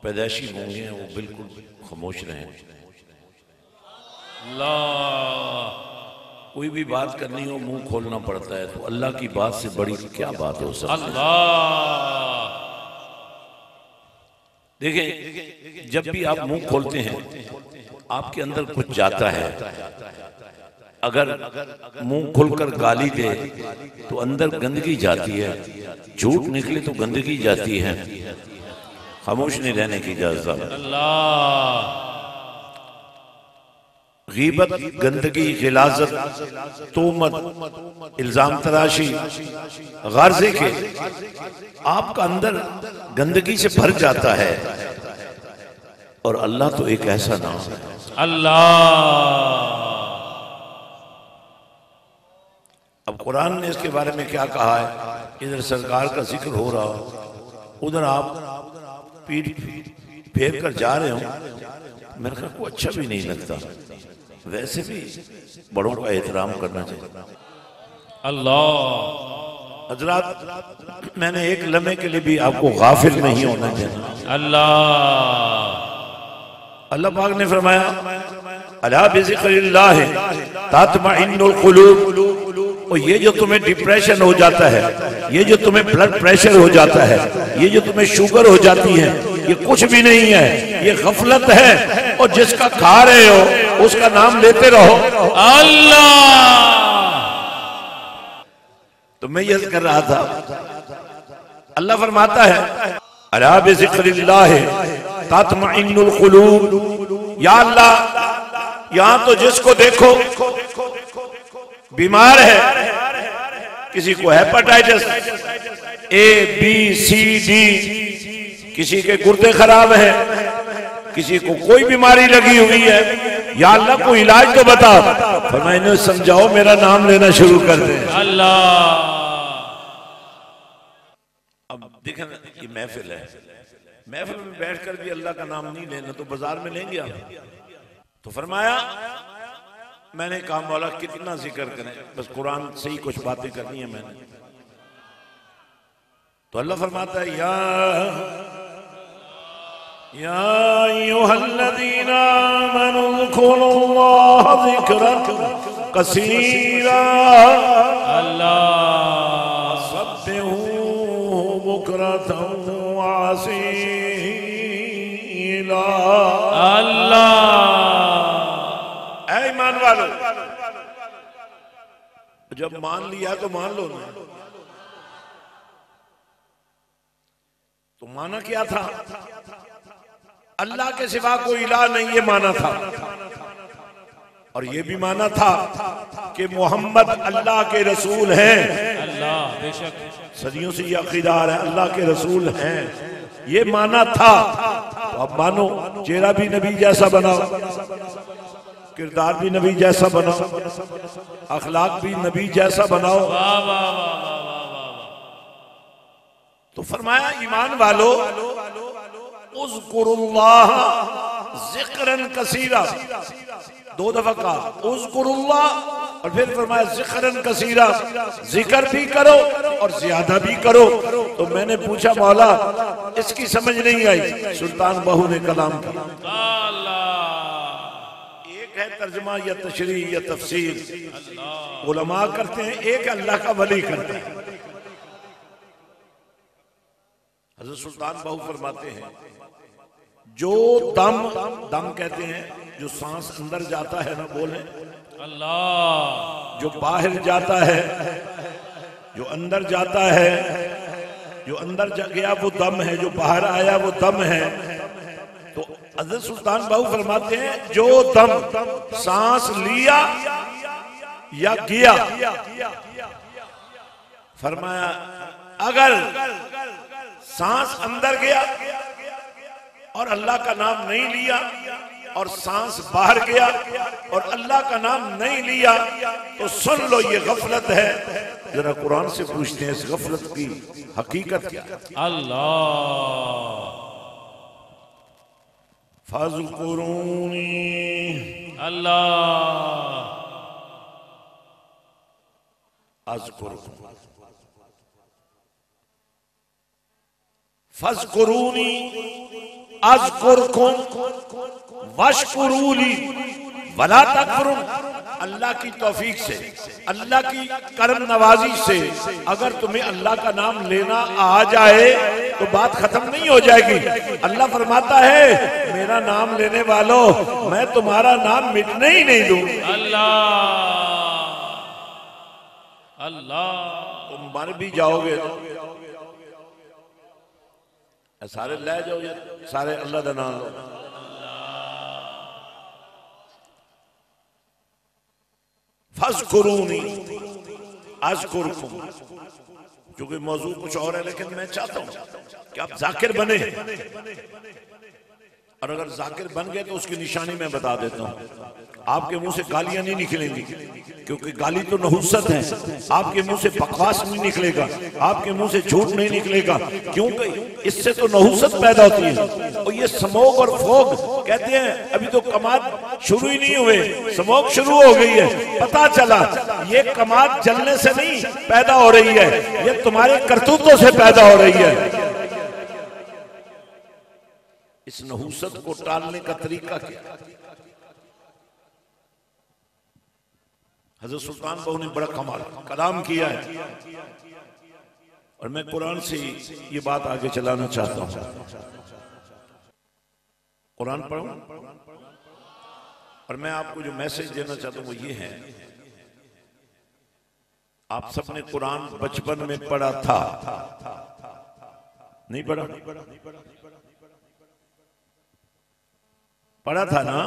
पैदाइशी गूंगे हैं, वो बिल्कुल खामोश रहें। अल्लाह। कोई भी बात करनी हो मुंह खोलना पड़ता है, तो अल्लाह की बात से बड़ी क्या बात हो सकती है। अल्लाह। देखें, जब भी आप मुंह खोलते हैं आपके अंदर कुछ जाता है। अगर मुंह खुलकर गाली दे तो अंदर गंदगी जाती है, झूठ निकले तो गंदगी जाती है। खामोश नहीं रहने की इजाजत। अल्लाह। गीबत, गंदगी, गिलाजत, तोहमत, इल्जाम तराशी, गार्जे के आपका अंदर गंदगी से भर जाता है। और अल्लाह तो एक ऐसा नाम है। अल्लाह। अब कुरान ने इसके बारे में क्या कहा है। इधर सरकार का जिक्र हो रहा हो, उधर आप पीठ फेर कर जा रहे हो, मेरे ख्याल को अच्छा भी नहीं लगता। वैसे भी बड़ों का एहतराम करना चाहिए। अल्लाह। हजरात, मैंने एक लम्हे के लिए भी आपको गाफिल नहीं होना चाहिए। अल्लाह। अल्लाह पाक ने फरमाया, अला बिज़िक्रिल्लाह तत्मइन्नुल कुलूब। और ये जो तुम्हें डिप्रेशन हो जाता है, ये जो तुम्हें ब्लड प्रेशर हो जाता है, ये जो तुम्हें शुगर हो जाती है, ये कुछ भी नहीं है, ये गफलत है। और जिसका खा रहे हो उसका नाम लेते रहो। अल्लाह। तो मैं ये कर रहा था, अल्लाह फरमाता है, अला बिज़िक्रिल्लाह तत्मइन्नुल कुलूब। या अल्लाह, यहां तो जिसको देखो बीमार है, किसी को हेपेटाइटिस ABCD, किसी के गुर्दे खराब है, किसी को कोई बीमारी लगी हुई है। या अल्लाह को इलाज तो बता। फिर मैंने समझाओ, मेरा नाम लेना शुरू कर दे। अल्लाह। अब देखें, ये महफिल है, महफिल में बैठकर भी अल्लाह का नाम नहीं लेना तो बाजार में लेंगे आप। तो फरमाया, मैंने कहा मौला कितना जिक्र करें, बस कुरान से ही कुछ बातें करनी है मैंने। तो अल्लाह फरमाता है, या अय्युहल्लज़ीना आमनू ज़कुरुल्लाह ज़िक्रन कसीरा। अल्लाह। सब्बिहू बुक्रतन व असीला। अल्लाह। ऐ ईमान वालो, जब मान लिया तो मान लो ना। तो माना क्या था? अल्लाह के सिवा कोई इलाह नहीं, ये माना था। और ये भी माना था कि मोहम्मद अल्लाह के रसूल हैं। अल्लाह। बेशक सदियों से ये अकीदार है, अल्लाह के रसूल हैं, ये माना था। तो अब मानो, चेहरा भी नबी जैसा बनाओ, किरदार भी नबी जैसा बनाओ, अखलाक भी नबी जैसा बनाओ। वाह वाह वाह वाह वाह वाह। तो फरमाया, ईमान वालो, उज़्कुरुल्लाह ज़िक्रन कसीरा। 2 दफा कहा उज़्कुरुल्लाह, और फिर फरमाया ज़िक्रन कसीरा, जिक्र भी करो और ज्यादा भी करो। तो मैंने पूछा, मौला इसकी समझ नहीं आई। सुल्तान बहू ने कलाम किया। एक है तर्जुमा या तशरीह या तफसीर, उलमा करते हैं, एक अल्लाह का वली करता है। हज़रत सुल्तान बहू फरमाते हैं, जो दम कहते हैं, जो सांस अंदर जाता है ना, बोले अल्लाह। जो बाहर जाता है, जो अंदर जाता है, जो अंदर गया वो दम है, जो बाहर आया वो दम है। तो हज़रत सुल्तान बहू फरमाते हैं, जो दम सांस लिया या गया, फरमाया अगर सांस अंदर गया और अल्लाह का नाम नहीं लिया, और सांस बाहर गया और अल्लाह का नाम नहीं लिया, तो सुन लो ये गफलत है। जरा कुरान से पूछते हैं, इस गफलत की हकीकत क्या है? अल्लाह। फ़ज़्कुरूनी। अल्लाह। अज़्कुरुकुम। फ़ज़्कुरूनी, अज़कुरकुम वशकुरूली वला तकफुरुन। अल्लाह की तौफीक से, अल्लाह की करम नवाजी से अगर तुम्हें अल्लाह का नाम लेना आ जाए तो बात खत्म नहीं हो जाएगी। अल्लाह फरमाता है मेरा नाम लेने वालों, मैं तुम्हारा नाम मिटने ही नहीं दूं। अल्लाह अल्लाह। तुम मर भी जाओगे सारे ले जाओगे, सारे अल्लाह का नाम लो। फज़कुरूनी अज़कुरकुम। क्योंकि मौजू कुछ और है, लेकिन मैं चाहता हूं कि आप जाकिर बने, और अगर जाकिर बन गए तो उसकी निशानी मैं बता देता हूं। आपके मुंह से गालियां नहीं निकलेंगी, क्योंकि गाली तो नहुसत है। आपके मुंह से बकवास नहीं निकलेगा, आपके मुंह से झूठ नहीं निकलेगा, क्योंकि इससे तो नहुसत पैदा होती है। और ये स्मोक और फोग कहते हैं अभी तो कमाद शुरू ही नहीं हुए, स्मोक शुरू हो गई है। पता चला ये कमाद जलने से नहीं पैदा हो रही है, ये तुम्हारे करतूतों से पैदा हो रही है। इस नहुसत को टालने का तरीका क्या? हजरत सुल्तान बहू ने बड़ा कमाल कलाम किया है, और मैं कुरान से ये बात आगे चलाना चाहता हूं। कुरान पढ़ूं, और मैं आपको जो मैसेज देना चाहता हूं वो ये है, आप सबने कुरान बचपन में पढ़ा था, नहीं पढ़ा? पढ़ा था ना?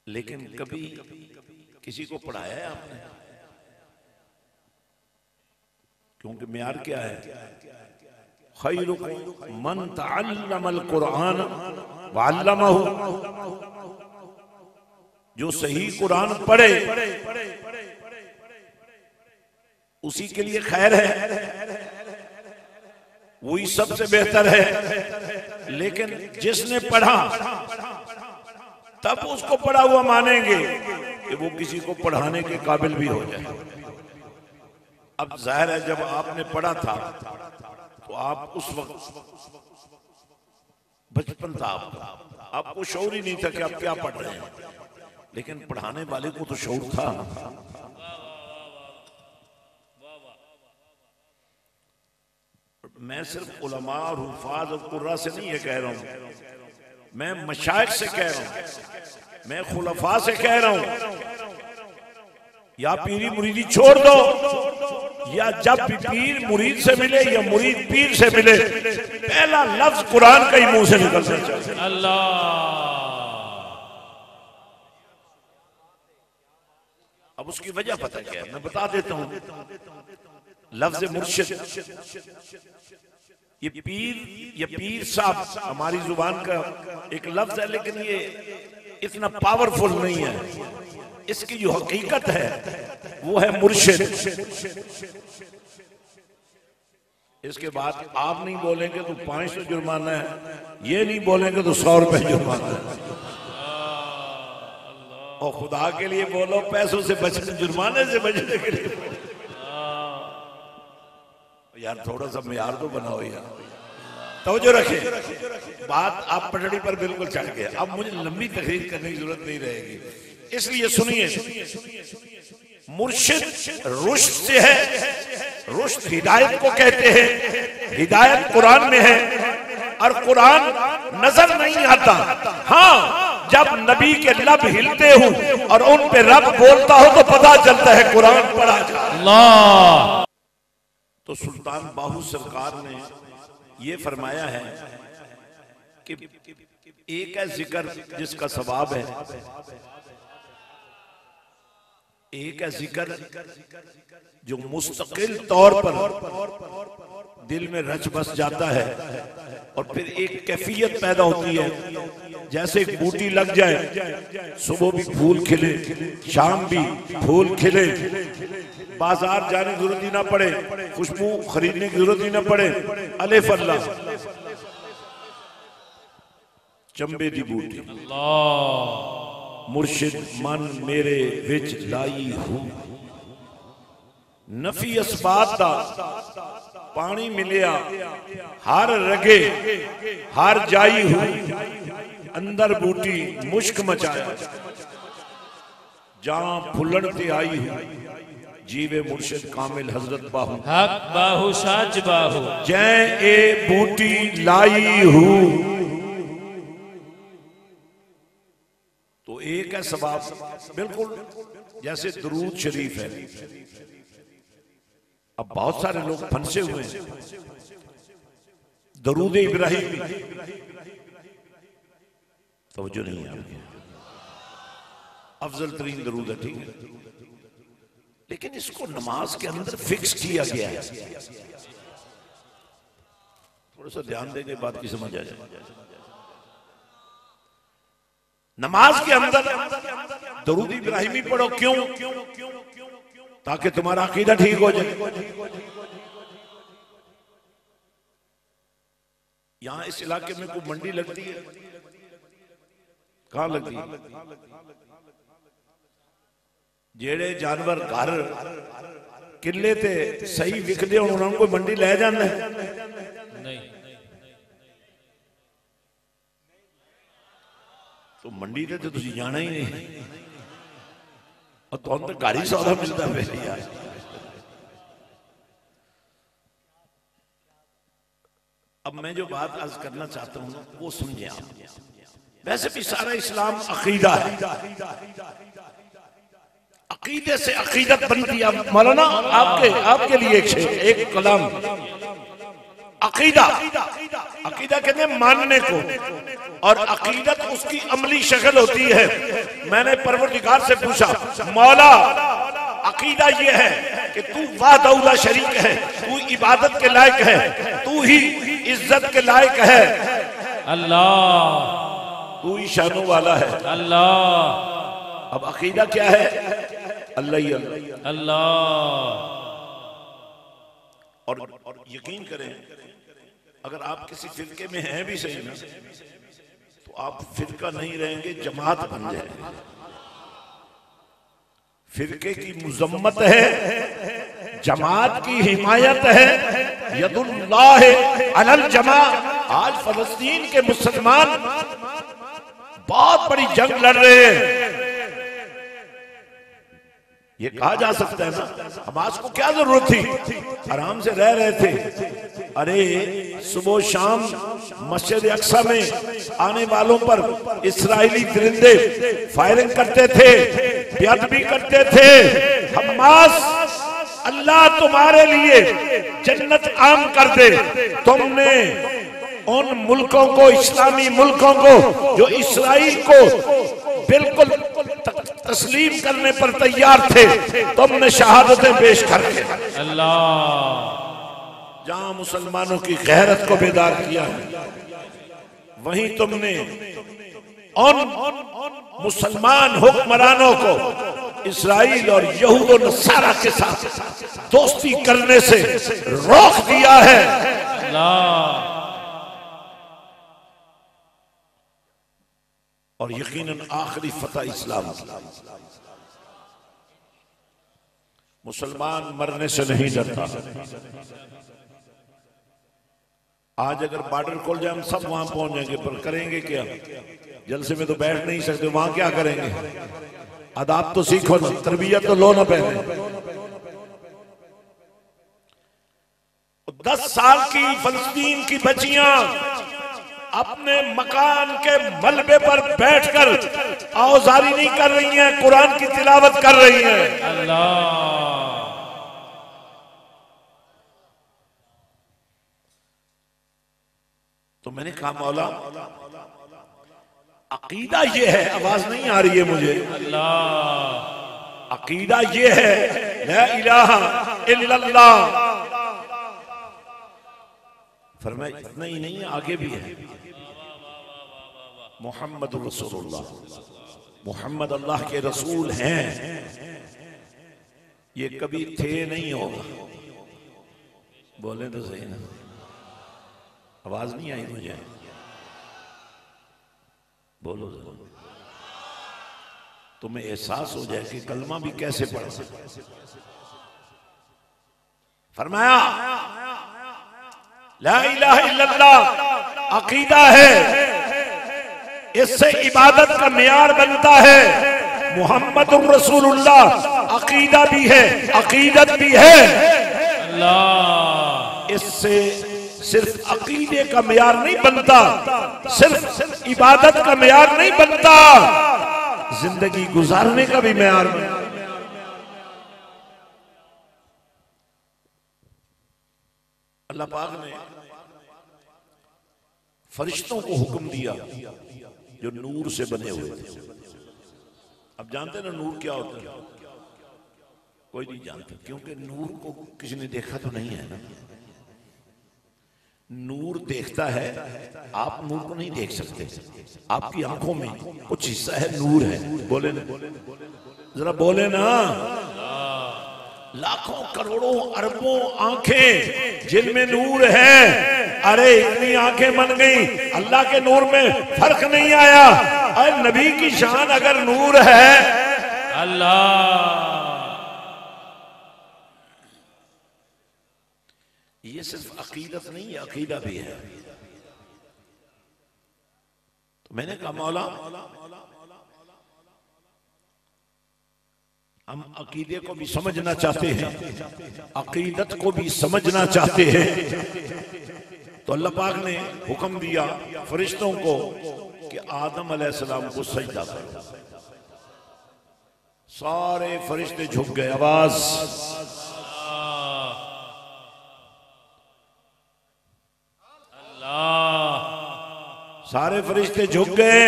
लेकिन कभी किसी को पढ़ाया है आपने? क्योंकि मेयार क्या है? खैरुकुम मन तअल्लमल कुरान व अल्लमहु। जो सही कुरान पढ़े उसी के लिए खैर है, वही सबसे बेहतर है। लेकिन जिसने पढ़ा तब उसको पढ़ा हुआ मानेंगे कि वो किसी को पढ़ाने के काबिल भी हो जाए। अब जाहिर है जब आपने पढ़ा था तो आप उस वक्त बचपन था, आपको शऊर ही नहीं था कि आप क्या पढ़ रहे हैं, लेकिन पढ़ाने वाले को तो शऊर था। मैं सिर्फ उलमा और हुफ़ाज़ और कुर्रा से नहीं ये कह रहा हूं, मैं मशाइख से कह रहा हूं, मैं खुलफा से कह रहा हूं। या पीरी मुरीदी छोड़ दो, या जब भी पीर मुरीद से मिले या मुरीद पीर से मिले, पहला लफ्ज कुरान का ही मुंह से निकलना चाहिए। अल्लाह। अब उसकी वजह पता क्या है, मैं बता देता हूं। लफ्ज मुर्शिद, ये पीर या पीर साहब हमारी जुबान का एक लफ्ज है, लेकिन ये इतना पावरफुल नहीं है। इसकी जो हकीकत है वो है मुर्शिद। इसके बाद आप नहीं बोलेंगे तो 500 जुर्माना है, ये नहीं बोलेंगे तो 100 रुपए जुर्माना है। और खुदा के लिए बोलो, पैसों से बचने, जुर्माने से बचने के लिए यार थोड़ा सा मेयार तो बनाओ यार, तवज्जो रखे। बात आप पटड़ी पर बिल्कुल चढ़ गए। अब मुझे लंबी तकरीर करने की जरूरत नहीं रहेगी, इसलिए सुनिए। मुर्शिद रुश्द से है, रुश्द हिदायत को कहते हैं। हिदायत कुरान में है, और कुरान नजर नहीं आता। हाँ, जब नबी के लब हिलते हो और उन पे रब बोलता हो तो पता चलता है कुरान पढ़ा अल्लाह। तो सुल्तान बाहू सरकार ने ये फरमाया है कि एक है जिक्र जिसका सवाब है, एक है जिक्र जो मुस्तकिल तौर पर दिल में रच बस जाता है, और फिर एक कैफियत पैदा होती है। जैसे एक बूटी लग जाए, सुबह भी फूल खिले, शाम भी फूल खिले, बाजार जाने की जरूरत ही ना पड़े, खुशबू खरीदने की जरूरत ही ना पड़े। अलिफ अल्लाह, चंबे दी बूटी। मुर्शिद मन मेरे विच लाई हूं, नफी असबात दा पानी मिलिया हर रगे हर जाई हुई अंदर बूटी मुश्क मचाया जहां फुलन ते आई हुई जीवे मुर्शिद कामिल हजरत बाहू हक बाहू सच बाहू जै ए बूटी लाई हूं तो एक है सवाब बिल्कुल जैसे दरूद शरीफ है। अब बहुत सारे लोग फंसे हुए हैं दरूद इब्राहिम तवज्जो नहीं है आपकी अफजल तरीन दरूद है ठीक है लेकिन इसको नमाज के अंदर फिक्स किया गया है। थोड़ा सा ध्यान देंगे बात की समझ आ जाए। नमाज के अंदर दरूद इब्राहिमी पढ़ो क्यों ताकि तुम्हारा अकीदा ठीक हो जाए। यहां इस इलाके में कोई मंडी लगती है कहां लगती है जेड़े जानवर घर किले ते सही विकदे होण उन्हां नूं कोई मंडी लै जांदा है नहीं तो मंडी ते तुसीं जाना ही नहीं और तुहानूं तो घर ही सौदा मिलता है यार। अब मैं जो बात अर्ज करना चाहता हूं वो समझे आप। वैसे भी सारा इस्लाम अकीदा है अकीदे से अकीदत बनती है। मौलाना आपके लिए एक कलाम अकीदा अकीदा कहते हैं मानने को और अकीदत उसकी अमली शक्ल होती है। मैंने परवरदिगार से पूछा मौला अकीदा ये है कि तू वाहदहुल्ला शरीक है तू इबादत के लायक है तू ही इज्जत के लायक है अल्लाह तू ही शानों वाला है अल्लाह। अब अकीदा क्या है अल्लाह ही अल्लाह अल्लाह। और यकीन करें अगर आप किसी फिरके में हैं भी सही ना तो आप फिरका नहीं रहेंगे जमात बन जाएंगे। फिरके की मुजम्मत है जमात की हिमायत है यदुल्लाह अलल जमा। आज फलस्तीन के मुसलमान बहुत बड़ी जंग लड़ रहे हैं। ये कहा जा सकता है ना हमास को क्या जरूरत थी आराम से रह रहे थे। अरे सुबह शाम मस्जिद अक्सा में आने वालों पर इस्राएली दरिंदे फायरिंग करते थे बेअदबी करते थे। हमास अल्लाह तुम्हारे लिए जन्नत आम कर दे। तुमने उन मुल्कों को इस्लामी मुल्कों को जो इस्राइल को बिल्कुल तस्लीम करने पर तैयार थे तुमने शहादतें पेश करके अल्लाह जहां मुसलमानों की गैरत को बेदार किया है वहीं तुमने उन मुसलमान हुक्मरानों को इस्राइल और यहूद और नसारा के साथ दोस्ती करने से रोक दिया है। अल्लाह। और यकीनन आखिरी फतह इस्लाम मुसलमान मरने से नहीं डरता। आज अगर बॉर्डर खोल जाए हम सब वहां पहुंच जाएंगे पर करेंगे क्या जलसे में तो बैठ नहीं सकते वहां क्या करेंगे। अदाब तो सीखो ना तरबियत तो लो ना पहले। 10 साल की फलस्तीन की बच्चियां अपने मकान के मलबे पर बैठकर औजारी नहीं कर रही हैं कुरान की तिलावत कर रही हैं। अल्लाह। तो मैंने कहा मौला अकीदा ये है आवाज नहीं आ रही है मुझे। अल्लाह। अकीदा ये है ला इलाहा इल्लल्लाह। फरमाया इतना ही नहीं आगे भी है मोहम्मद रसूलुल्लाह मोहम्मद अल्लाह के रसूल हैं। ये कभी थे नहीं होगा। बोले तो सही ना आवाज नहीं आई मुझे बोलो तुम्हें एहसास हो जाए कि कलमा भी कैसे पढ़ सकते। फरमाया ला इलाहा इल्लल्लाह अकीदा है, इससे इबादत का मेयार बनता है। मुहम्मदुर रसूलुल्लाह अकीदा भी है, अकीदत भी है। अल्लाह, इससे सिर्फ अकीदे का मेयार नहीं बनता, सिर्फ इबादत का मेयार नहीं बनता, जिंदगी गुजारने का भी मेयार बनता। अल्लाह पाक ने फरिश्तों को हुक्म दिया जो नूर से बने हुए थे। अब जानते ना नूर क्या होता है? कोई नहीं जानता, क्योंकि नूर को किसी ने देखा तो नहीं है ना। नूर देखता है, आप नूर को नहीं देख सकते। आपकी आंखों में कुछ हिस्सा है, नूर है। बोले ना, जरा बोले ना। लाखों करोड़ों अरबों आंखें जिनमें नूर है, अरे इतनी आंखें बन गई, अल्लाह के नूर में फर्क नहीं आया। अरे नबी की शान अगर नूर है, अल्लाह, ये सिर्फ अकीदत नहीं है, अकीदा भी है। तो मैंने कहा मौला, हम अकीदे को भी समझना चाहते हैं, अकीदत को भी समझना चाहते हैं। तो अल्लाह पाक ने हुक्म दिया फरिश्तों को कि आदम अलैहिस्सलाम को सजदा करो। सारे फरिश्ते झुक गए। आवाज, सारे फरिश्ते झुक गए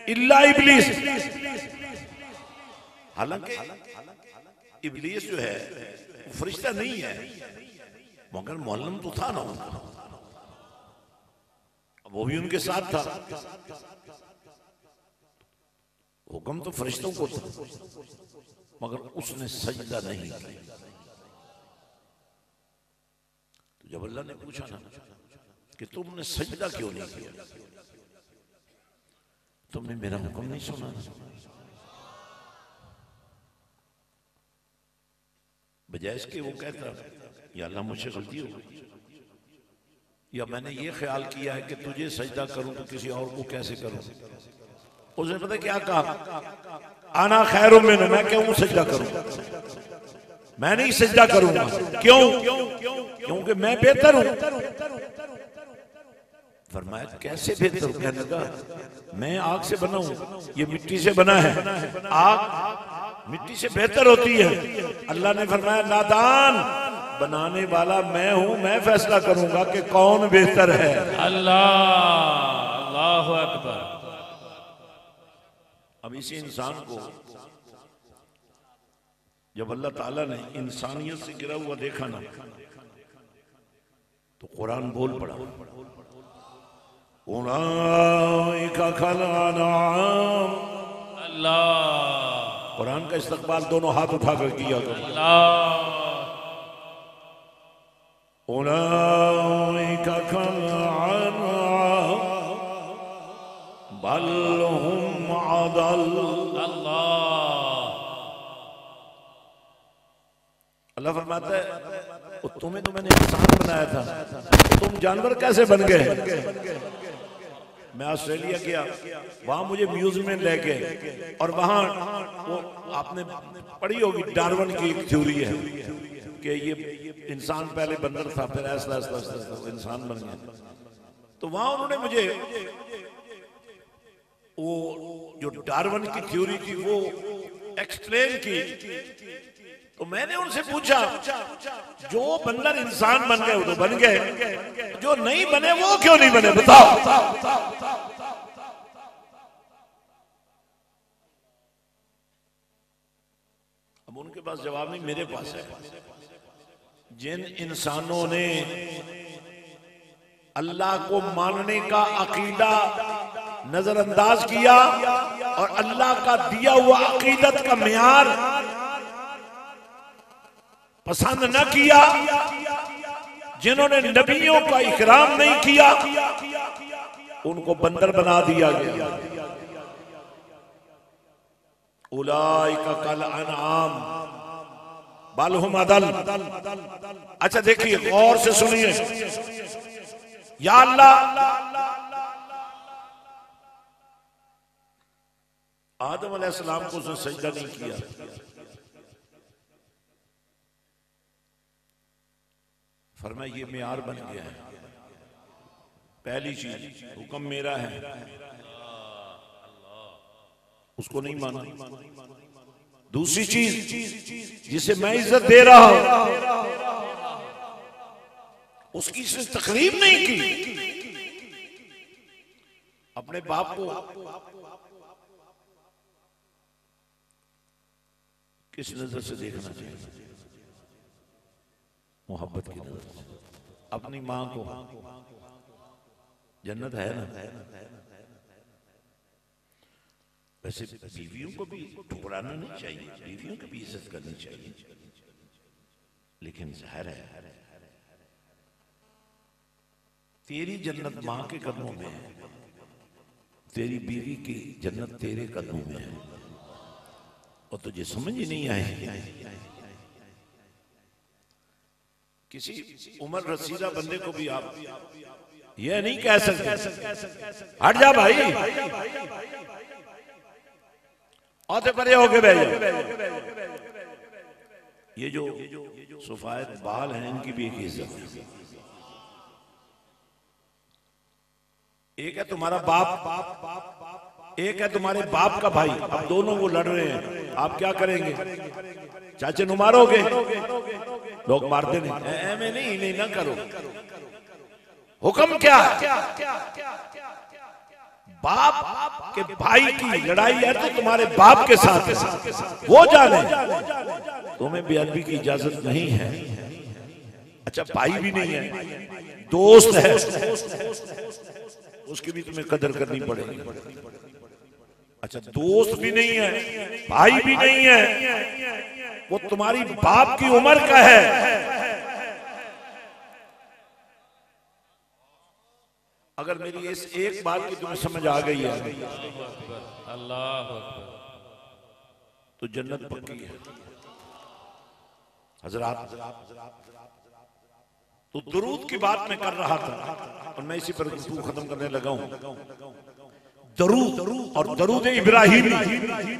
इल्ला इब्लीस। हालांकि इब्लीस जो है वो फरिश्ता नहीं है, मगर मुअल्लम तो था ना उनका, वो भी उनके साथ था। हुक्म तो फरिश्तों को था, मगर उसने सजदा नहीं किया। तो जब अल्लाह ने पूछा ना कि तुमने सजदा क्यों नहीं किया, तुमने मेरा हुक्म नहीं सुना। बजाय इसके वो कहता या अल्लाह मुझसे गलती हो गई, या मैंने ये ख्याल किया है कि तुझे सजदा करूं तो किसी और को कैसे करूं। उसने पता क्या कहा, आना खैरों में, मैं क्यों सजदा करूं, मैं नहीं सजदा करूंगा। क्यों? क्योंकि मैं बेहतर हूं। फरमाया कैसे बेहतर? कहने लगा मैं आग से बना हूं, ये मिट्टी से बना है, आग मिट्टी से बेहतर होती है। अल्लाह ने फरमाया नादान, बनाने वाला मैं हूं, मैं फैसला करूंगा कि कौन बेहतर है। अल्लाह, अल्लाहु अकबर। अब इसी इंसान को जब अल्लाह ताला ने इंसानियत से गिरा हुआ देखा ना, तो कुरान बोल पड़ा, उलाइका कल अनआम। अल्लाह, कुरान का इस्तकबाल दोनों हाथ उठाकर किया करो। उलाइका कल अनआम बल हुम अदल। अल्लाह फरमाता है तुम्हें तो मैंने इंसान बनाया था, तो तुम जानवर कैसे बन गए। मैं ऑस्ट्रेलिया गया, वहां मुझे म्यूजियम में ले गए, और वहां वो आपने पढ़ी होगी डार्विन की एक थ्योरी है कि ये इंसान पहले बंदर था, फिर ऐसा ऐसा ऐसा इंसान बन गया। तो वहां उन्होंने मुझे वो जो डार्विन की थ्योरी थी वो एक्सप्लेन की। तो मैंने उनसे पूछा जो बंदर इंसान बन गए वो तो बन गए, जो नहीं बने वो क्यों नहीं बने, बताओ। अब उनके पास जवाब नहीं, मेरे पास है। जिन इंसानों ने अल्लाह को मानने का अकीदा नजरअंदाज किया और अल्लाह का दिया हुआ अकीदत का मेयार पसंद न किया, जिन्होंने नबियों का इकराम नहीं किया, उनको बंदर बना दिया गया। उलाइका कल अनआम बालहुम अदल। अच्छा देखिए, गौर से सुनिए। या अल्लाह, आदम अलैहिस्सलाम को उसने सजदा नहीं किया, फरमाया ये मेयार बन गया है। पहली चीज, हुक्म मेरा है, उसको नहीं माना। दूसरी चीज, जिसे मैं इज्जत दे रहा हूं उसकी इसने तकरीब नहीं की। अपने बाप को किस नजर से देखना चाहिए? मोहब्बत की नजर से। अपनी मां को, जन्नत है ना, वैसे बीवियों को भी ठुकराना नहीं चाहिए, बीवियों की भी इज्जत करनी चाहिए, लेकिन ज़ाहिर है तेरी जन्नत मां के कदमों में है, तेरी बीवी की जन्नत तेरे कदमों में है, और तुझे समझ ही नहीं आए। किसी उम्र रसीदा बंदे को भी आप ये नहीं कह सकते हट जा भाई, औते परे होके बैठ जा। ये जो सुफायत बाल हैं, इनकी भी एक इज्जत है। एक है तुम्हारा बाप, एक है तुम्हारे बाप का भाई। अब दोनों वो लड़ रहे हैं, आप क्या करेंगे? चाचे नु मारोगे? लोग मारते नहीं, ऐਵੇਂ नहीं ना करो। हुक्म क्या? बाप के भाई की लड़ाई है तो तुम्हारे बाप के साथ वो जाने, तुम्हें बेअदबी की इजाजत नहीं है। अच्छा भाई भी नहीं है, दोस्त है, उसकी भी तुम्हें कदर करनी पड़ेगी। अच्छा दोस्त भी नहीं है, भाई भी नहीं है, वो तुम्हारी बाप की उम्र का है। अगर मेरी इस एक बात की तुम्हें समझ आ गई है, अल्लाह तो जन्नत पक्की है। हजरात, तो दुरूद की बात मैं कर रहा था और मैं इसी पर गुफ्तगू खत्म करने लगा हूं। दरूद और दरूद इब्राहिमी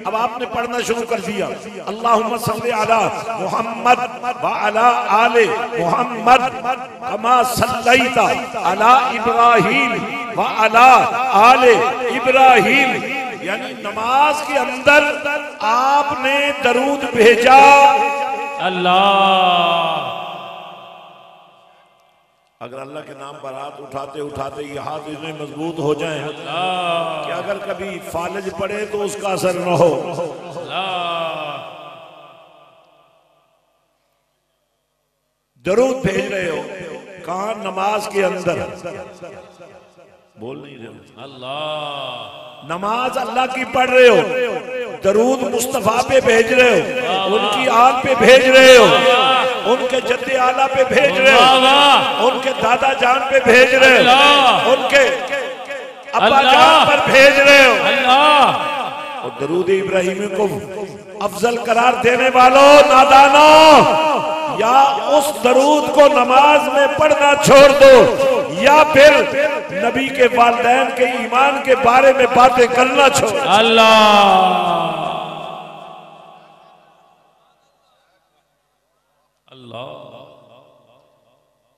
अब आपने पढ़ना शुरू कर दिया। अल्लाहुम्मा सल्ली अला मुहम्मद व अला आले मुहम्मद कमा सल्लैता अला इब्राहिम व अला आले इब्राहिम। यानी नमाज के अंदर आपने दरूद भेजा। अल्लाह, अगर अल्लाह के नाम पर हाथ उठाते उठाते ये हाथ इतने मजबूत हो जाएं कि अगर कभी फालज पड़े तो उसका असर न हो। दरूद भेज रहे हो कहां? नमाज के अंदर। बोल नहीं रहे हो? अल्लाह, नमाज अल्लाह की पढ़ रहे हो, दरूद मुस्तफा पे भेज रहे हो, उनकी आल पे भेज रहे हो, उनके जद्दे आला पे भेज रहे हो, उनके दादा जान पे भेज रहे हो, उनके अब्बा जान पर भेज रहे हो। अल्लाह, और दरूद इब्राहिमी को अफजल करार देने वालों, नादानों, या उस दरूद को नमाज में पढ़ना छोड़ दो, या फिर नबी के वालिदैन के ईमान के बारे में बातें करना छोड़। अल्लाह,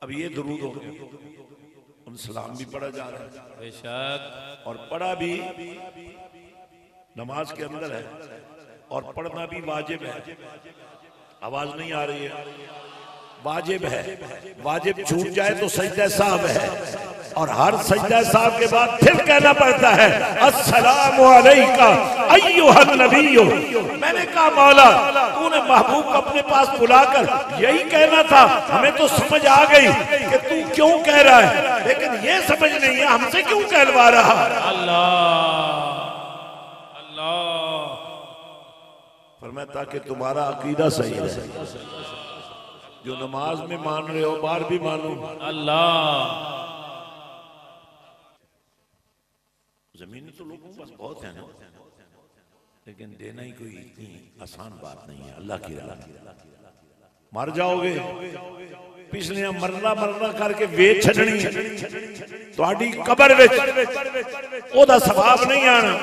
अब ये दरूद हो गया, उन सलाम भी पढ़ा जा रहा है बेशक, और पढ़ा भी नमाज के अंदर है, और पढ़ना भी वाजिब है। आवाज नहीं आ रही है? वाजिब है। वाजिब छूट जाए तो सजदा साहब है, और हर सजदा साहब के बाद फिर कहना पड़ता है अस्सलामु अलैका अय्युहन नबिय्यु। मैंने कहा मौला, तूने महबूब को अपने पास बुलाकर यही कहना था, हमें तो समझ आ गई कि तू क्यों कह रहा है, लेकिन ये समझ नहीं है हमसे क्यों कहलवा रहा है। अल्लाह, अल्लाह, फरमाया ताकि तुम्हारा अकीदा सही रहे, जो नमाज में मान रहे हो बार भी मानो। अल्लाह, जमीन तो लोगों के पास बहुत है ना, लेकिन देना ही कोई इतनी आसान बात नहीं है। अल्लाह की राह मर जाओगे, पिछले मरना मरना करके वेच छड़नी थोड़ी कबर विच ओदा सवाब नहीं आना।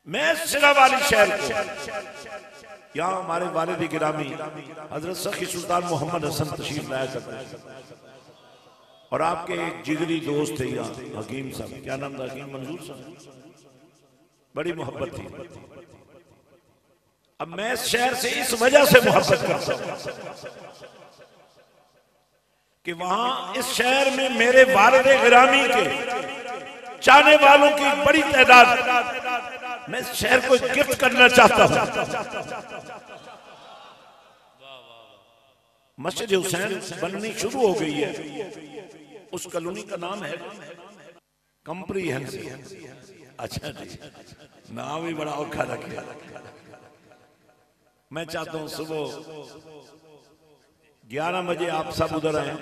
मैं सिरा वाली शहर को यहाँ हमारे वालिद गिरामी हजरत सखी सुल्तान मोहम्मद हसन तशरीफ लाया करते और आपके एक जिगरी दोस्त थे यहाँ हकीम साहब, क्या नाम था? हकीम मंजूर साहब, बड़ी मोहब्बत थी। अब मैं इस शहर से इस वजह से मोहब्बत करता हूं कि वहां इस शहर में मेरे वालिद गिरामी के चाहने वालों की बड़ी तादाद, मैं इस शहर को गिफ्ट करना चाहता हूं। मस्जिद हुसैन बननी शुरू हो गई है, उस कॉलोनी का नाम है कंप्रीहेंसिव। अच्छा जी, नाम भी बड़ा औखा रखा। मैं चाहता हूं सुबह 11 बजे आप सब उधर आए।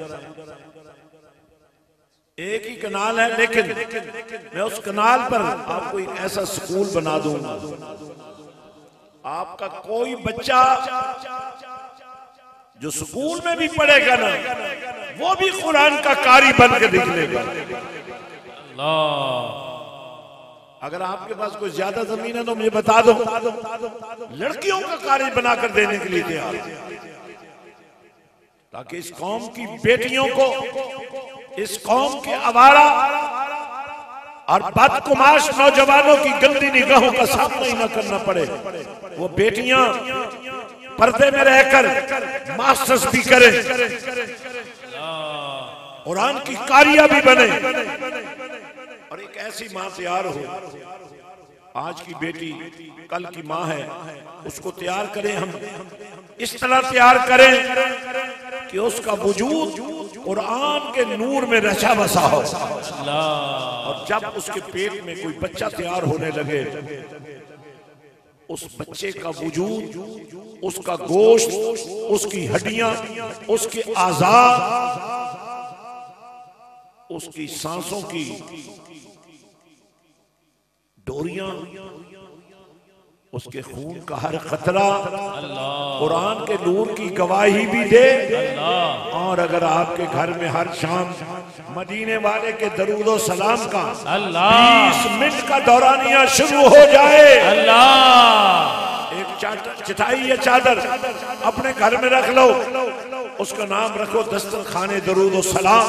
एक ही कनाल है, लेकिन मैं उस कनाल पर आपको एक ऐसा स्कूल बना दूंगा, आपका कोई बच्चा जो स्कूल में भी पढ़ेगा ना, वो भी कुरान का कारी बन के निकलेगा। अगर आपके पास कोई ज्यादा जमीन है तो मुझे बता दो, लड़कियों का कारी बनाकर देने के लिए तैयार, ताकि इस कौम की बेटियों को, इस कौम के आवारा और बदकुमाश नौजवानों की गंदी निगाहों का सामना ही न करना पड़े। वो बेटियां पर्दे में रहकर मास्टर्स भी करें, कुरान की कारिया भी बने, और एक ऐसी मां तैयार हो, आज की बेटी कल की मां है, उसको तैयार करें हम, इस तरह तैयार करें कि उसका वजूद कुरान के नूर में रचा बसा हो, और जब उसके पेट में कोई बच्चा तैयार होने लगे, उस बच्चे का वजूद, उसका गोश्त, उसकी हड्डियां, उसके आज़ा, उसकी सांसों की डोरियां, उसके खून का हर खतरा कुरान के नूर की गवाही भी दे। और अगर आपके घर में हर शाम मदीने वाले के दरूदो सलाम का 20 मिनट का दौरानिया शुरू हो जाए, एक चटाई या चादर अपने घर में रख लो, उसका नाम रखो दस्तरखाने दरूदो सलाम।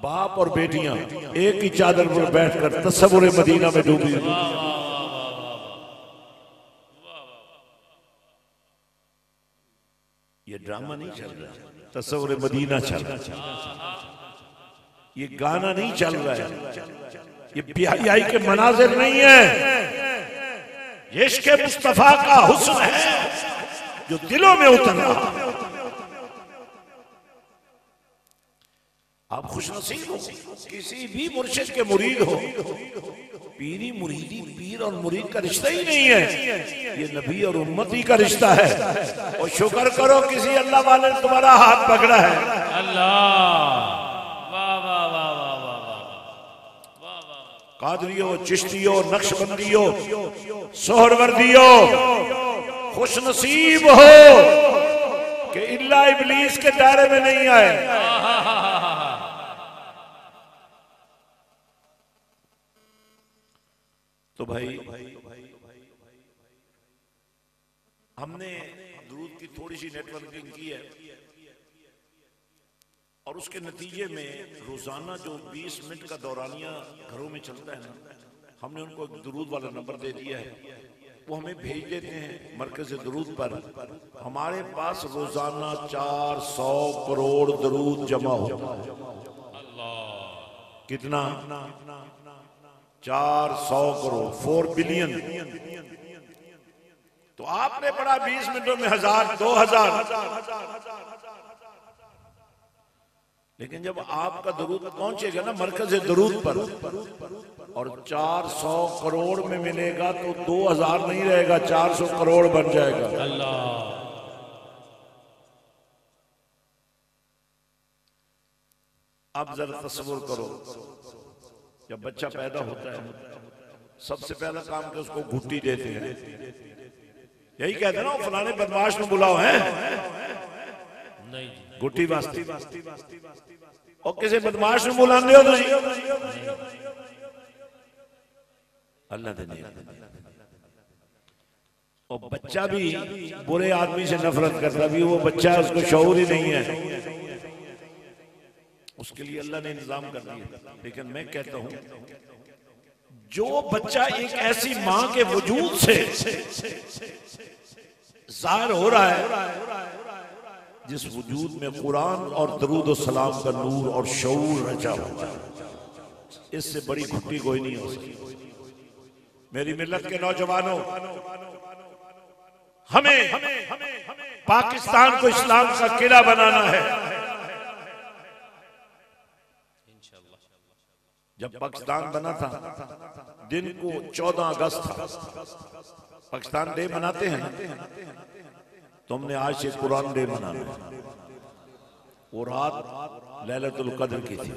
बाप और बेटियां एक ही चादर पर बैठकर तस्वुर मदीना में डूबी। ये ड्रामा नहीं चल रहा, तस्वुर मदीना चल रहा, ये गाना नहीं चल रहा है, ये बेहयाई के मनाजिर नहीं है, ये इश्क़ मुस्तफा का हुस्न है जो दिलों में उतर रहा। आप खुशनसीब हो, किसी भी मुर्शिद के मुरीद हो, पीरी मुरीदी, पीर और मुरीद का रिश्ता ही नहीं है, ये नबी और उम्मती का रिश्ता है। और शुक्र करो किसी अल्लाह वाले ने तुम्हारा हाथ पकड़ा है। कादरियो, चिश्तियो, नक्शबंदियो, सोहरवर्दियो, खुशनसीब हो कि इल्ला इब्लीस के दायरे में नहीं आए। तो भाई हमने दुरूद की थोड़ी सी नेटवर्किंग की है, और उसके नतीजे में रोजाना जो 20 मिनट का दौरानिया घरों में चलता है ना, हमने उनको एक दुरूद वाला नंबर दे दिया है, वो हमें भेज देते हैं मरकज दुरूद पर। हमारे पास रोजाना 400 करोड़ दुरूद जमा होता है। कितना? 400 करोड़, 4 बिलियन। तो आपने पढ़ा 20 मिनटों में 1000, 2000, लेकिन जब आपका दुरूद पहुंचेगा ना मरकज दुरूद पर, और 400 करोड़ में मिलेगा, तो 2000 नहीं रहेगा, 400 करोड़ बन जाएगा। अब जरा तस्वीर करो, जब बच्चा पैदा होता है सबसे पहला काम कि उसको घुट्टी देते हैं। यही कहते हैं ना, फलाने बदमाश में बुलाओ है नहीं जी, घुट्टी वास्ते, और किसी बदमाश में बुलाने हो तुम अल्लाह दे नहीं। और बच्चा भी बुरे आदमी से नफरत करता भी, वो बच्चा है, उसको शऊर ही नहीं है, उसके लिए अल्लाह ने इंतजाम कर दिया। लेकिन मैं कहता हूं, जो बच्चा एक ऐसी मां के वजूद से जाहिर हो रहा है जिस वजूद में कुरान और दरूद और सलाम का नूर और शऊर रचा हुआ है, इससे बड़ी घुट्टी कोई नहीं हो सकती। मेरी मिल्लत के नौजवानों, हमें पाकिस्तान को इस्लाम का किला बनाना है। जब पाकिस्तान बना था, दिन को 14 अगस्त था, पाकिस्तान डे मनाते हैं ना, तो हमने आज से कुरान डे मनाना है। वो रात लैलतुल कद्र की थी।